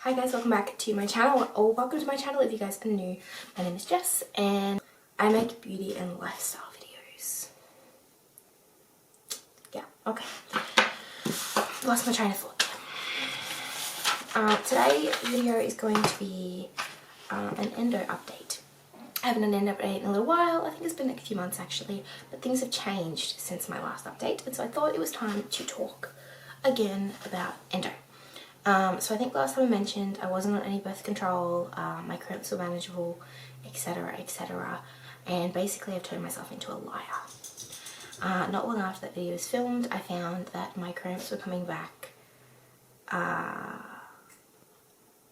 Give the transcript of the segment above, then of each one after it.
Hi guys, welcome back to my channel, or welcome to my channel if you guys are new. My name is Jess and I make beauty and lifestyle videos. Yeah, okay. Lost my train of thought. Today's video is going to be an endo update. I haven't done an endo update in a little while. I think it's been a few months actually, but things have changed since my last update, and so I thought it was time to talk again about endo. So I think last time I mentioned I wasn't on any birth control, my cramps were manageable, etc, etc, and basically I've turned myself into a liar. Not long after that video was filmed, I found that my cramps were coming back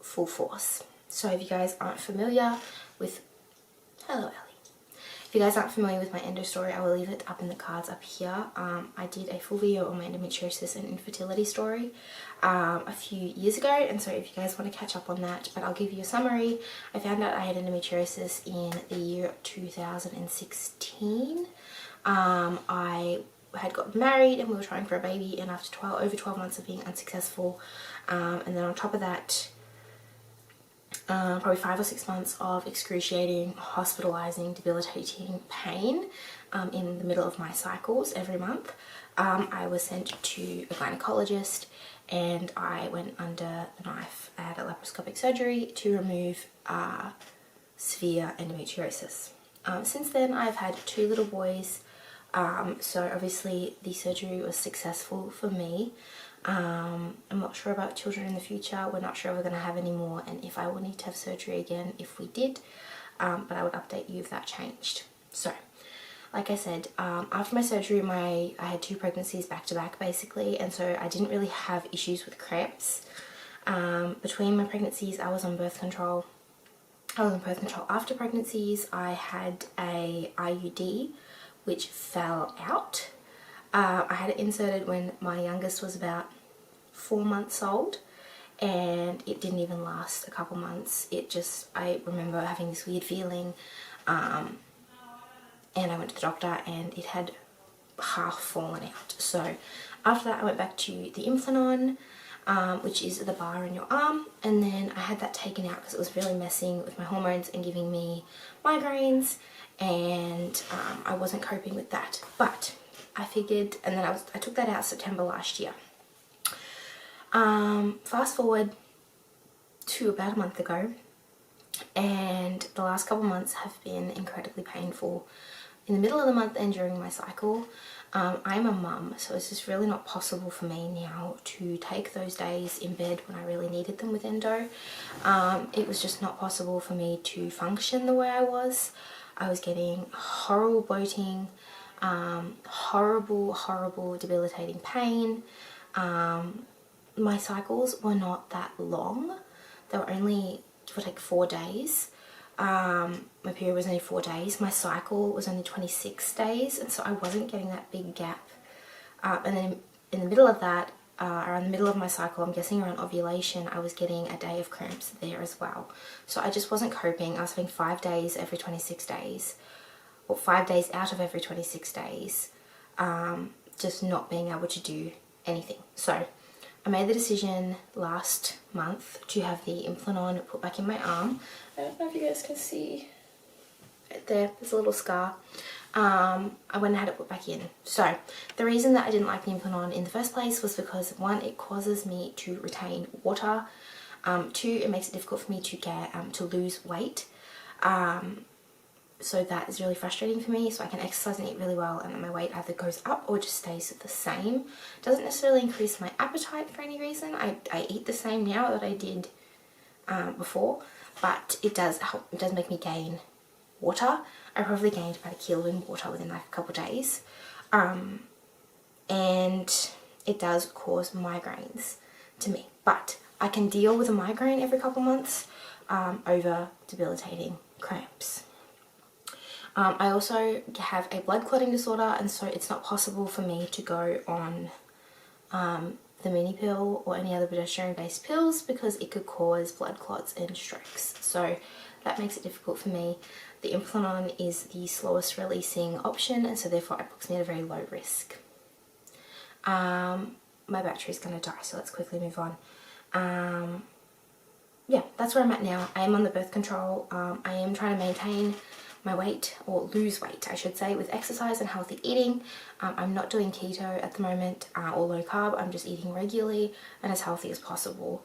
full force. So if you guys aren't familiar with... Hello Ellie. If you guys aren't familiar with my endo story, I will leave it up in the cards up here. I did a full video on my endometriosis and infertility story a few years ago, and so if you guys want to catch up on that, but I'll give you a summary. I found out I had endometriosis in the year 2016. I had gotten married and we were trying for a baby, and after over 12 months of being unsuccessful, and then on top of that, probably 5 or 6 months of excruciating, hospitalizing, debilitating pain in the middle of my cycles every month, I was sent to a gynecologist and I went under the knife at a laparoscopic surgery to remove severe endometriosis. Since then I've had 2 little boys, so obviously the surgery was successful for me. I'm not sure about children in the future. We're not sure if we're going to have any more, and if I will need to have surgery again if we did, but I would update you if that changed. So like I said, after my surgery I had 2 pregnancies back to back basically, and so I didn't really have issues with cramps. Between my pregnancies I was on birth control. After pregnancies I had a IUD which fell out. I had it inserted when my youngest was about 4 months old, and it didn't even last a couple months. I remember having this weird feeling, and I went to the doctor and it had half fallen out. So after that I went back to the Implanon, which is the bar in your arm, and then I had that taken out because it was really messing with my hormones and giving me migraines, and I wasn't coping with that. But I figured, and then I took that out September last year. Fast forward to about a month ago, and the last couple months have been incredibly painful. In the middle of the month and during my cycle, I'm a mum, so it's just really not possible for me now to take those days in bed when I really needed them with endo. It was just not possible for me to function the way I was. I was getting horrible bloating, horrible debilitating pain. My cycles were not that long. They were only for like 4 days. My period was only 4 days. My cycle was only 26 days, and so I wasn't getting that big gap. And then in the middle of that, around the middle of my cycle, I'm guessing around ovulation, I was getting a day of cramps there as well. So I just wasn't coping. I was having 5 days every 26 days, or 5 days out of every 26 days, just not being able to do anything. So I made the decision last month to have the Implanon put back in my arm. I don't know if you guys can see right there, there's a little scar. I went and had it put back in. So the reason that I didn't like the Implanon in the first place was because 1, it causes me to retain water. 2, it makes it difficult for me to lose weight. So that is really frustrating for me. So I can exercise and eat really well, and then my weight either goes up or just stays the same. Doesn't necessarily increase my appetite for any reason. I eat the same now that I did before, but it does help. It does make me gain water. I probably gained about 1 kilo in water within like a couple of days, and it does cause migraines to me. But I can deal with a migraine every couple months over debilitating cramps. I also have a blood clotting disorder, and so it's not possible for me to go on the mini pill or any other progesterone based pills because it could cause blood clots and strokes. So that makes it difficult for me. The Implanon is the slowest releasing option, and so therefore it puts me at a very low risk. My battery's going to die, so let's quickly move on. that's where I'm at now. I am on the birth control. I am trying to maintain my weight, or lose weight I should say, with exercise and healthy eating. I'm not doing keto at the moment or low carb. I'm just eating regularly and as healthy as possible.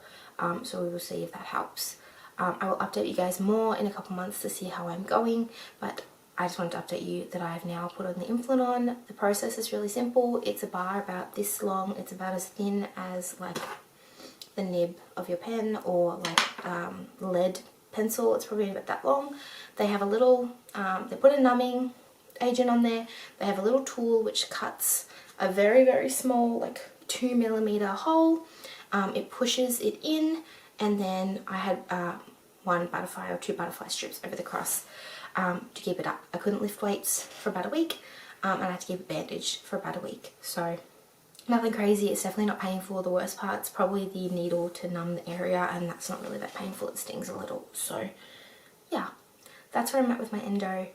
So we will see if that helps. I will update you guys more in a couple months to see how I'm going, but I just wanted to update you that I have now put on the Implanon. The process is really simple. It's a bar about this long. It's about as thin as like the nib of your pen, or like lead pencil. It's probably about that long. They have a little, they put a numbing agent on there. They have a little tool which cuts a very, very small, like 2mm hole. It pushes it in, and then I had one butterfly or two butterfly strips over the cross to keep it up. I couldn't lift weights for about a week, and I had to keep a bandage for about a week. So nothing crazy. It's definitely not painful. The worst part's probably the needle to numb the area, and that's not really that painful. It stings a little. So yeah, that's where I'm at with my endo.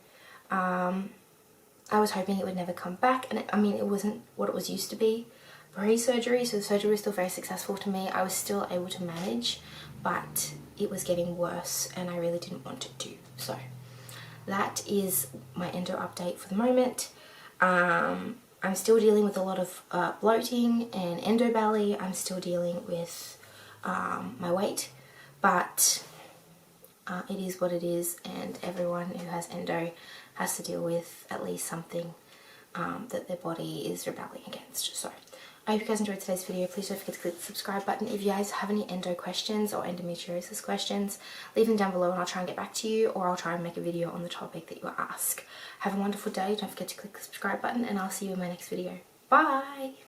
I was hoping it would never come back, and I mean, it wasn't what it was used to be pre-surgery, so the surgery was still very successful to me. I was still able to manage, but it was getting worse and I really didn't want it to. So that is my endo update for the moment. I'm still dealing with a lot of bloating and endo belly. I'm still dealing with my weight, but it is what it is, and everyone who has endo has to deal with at least something that their body is rebelling against. So I hope you guys enjoyed today's video. Please don't forget to click the subscribe button. If you guys have any endo questions or endometriosis questions, leave them down below and I'll try and get back to you, or I'll try and make a video on the topic that you ask. Have a wonderful day. Don't forget to click the subscribe button, and I'll see you in my next video. Bye!